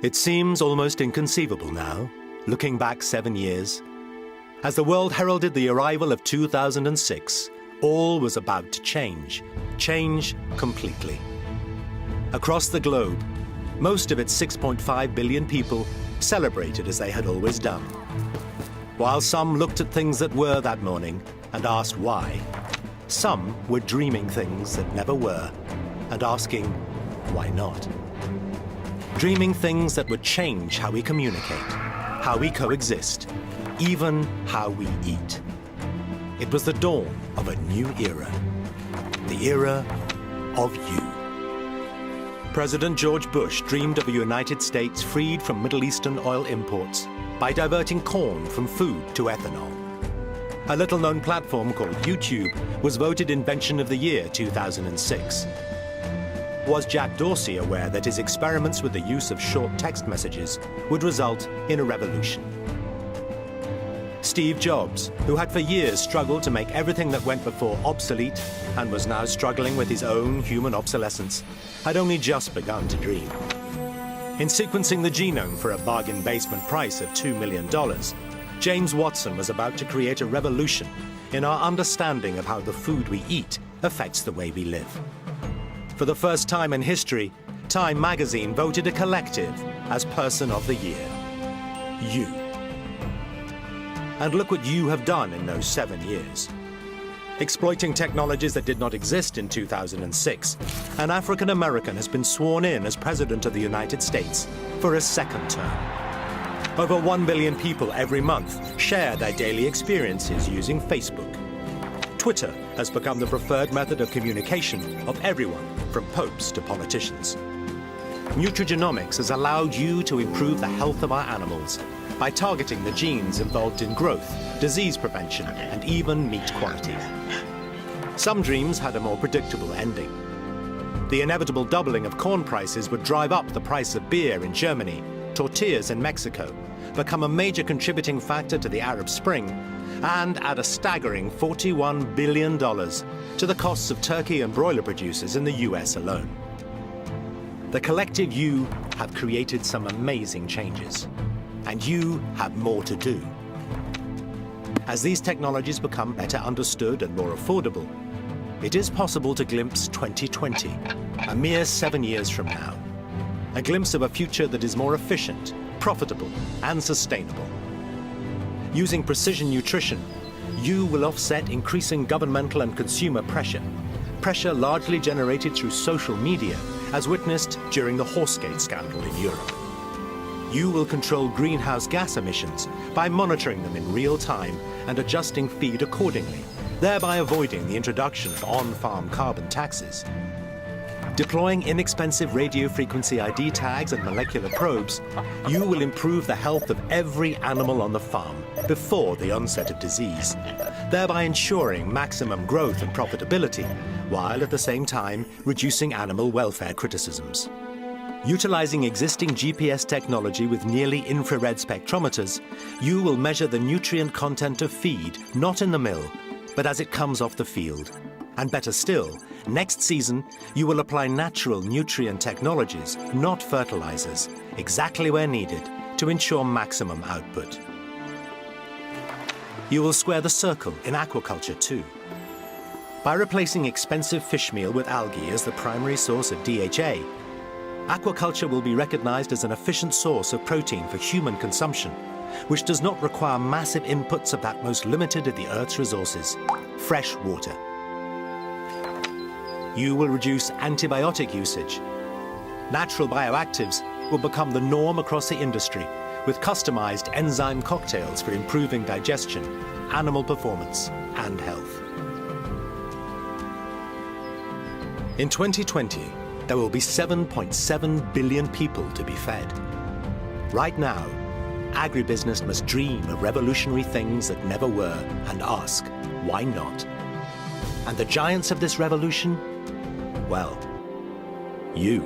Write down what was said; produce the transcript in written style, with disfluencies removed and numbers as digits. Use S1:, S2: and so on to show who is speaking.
S1: It seems almost inconceivable now, looking back 7 years. As the world heralded the arrival of 2006, all was about to change completely. Across the globe, most of its 6.5 billion people celebrated as they had always done. While some looked at things that were that morning and asked why, some were dreaming things that never were and asking why not. Dreaming things that would change how we communicate, how we coexist, even how we eat. It was the dawn of a new era, the era of you. President George Bush dreamed of a United States freed from Middle Eastern oil imports by diverting corn from food to ethanol. A little-known platform called YouTube was voted Invention of the Year 2006. Was Jack Dorsey aware that his experiments with the use of short text messages would result in a revolution? Steve Jobs, who had for years struggled to make everything that went before obsolete and was now struggling with his own human obsolescence, had only just begun to dream. In sequencing the genome for a bargain basement price of $2 million, James Watson was about to create a revolution in our understanding of how the food we eat affects the way we live. For the first time in history, Time magazine voted a collective as Person of the Year. You. And look what you have done in those 7 years. Exploiting technologies that did not exist in 2006, an African American has been sworn in as President of the United States for a second term. Over 1 billion people every month share their daily experiences using Facebook. Twitter has become the preferred method of communication of everyone, from popes to politicians. Nutrigenomics has allowed you to improve the health of our animals by targeting the genes involved in growth, disease prevention, and even meat quality. Some dreams had a more predictable ending. The inevitable doubling of corn prices would drive up the price of beer in Germany, tortillas in Mexico, become a major contributing factor to the Arab Spring, and add a staggering $41 billion to the costs of turkey and broiler producers in the US alone. The collective you have created some amazing changes, and you have more to do. As these technologies become better understood and more affordable, it is possible to glimpse 2020, a mere 7 years from now. A glimpse of a future that is more efficient, profitable, and sustainable. Using precision nutrition, you will offset increasing governmental and consumer pressure largely generated through social media, as witnessed during the Horsegate scandal in Europe. You will control greenhouse gas emissions by monitoring them in real time and adjusting feed accordingly, thereby avoiding the introduction of on-farm carbon taxes. Deploying inexpensive radio frequency ID tags and molecular probes, you will improve the health of every animal on the farm before the onset of disease, thereby ensuring maximum growth and profitability, while at the same time reducing animal welfare criticisms. Utilizing existing GPS technology with nearly infrared spectrometers, you will measure the nutrient content of feed, not in the mill, but as it comes off the field. And better still, next season, you will apply natural nutrient technologies, not fertilizers, exactly where needed to ensure maximum output. You will square the circle in aquaculture too. By replacing expensive fish meal with algae as the primary source of DHA, aquaculture will be recognized as an efficient source of protein for human consumption, which does not require massive inputs of that most limited of the Earth's resources, fresh water. You will reduce antibiotic usage. Natural bioactives will become the norm across the industry, with customized enzyme cocktails for improving digestion, animal performance, and health. In 2020, there will be 7.7 billion people to be fed. Right now, agribusiness must dream of revolutionary things that never were and ask, why not? And the giants of this revolution? Well, you.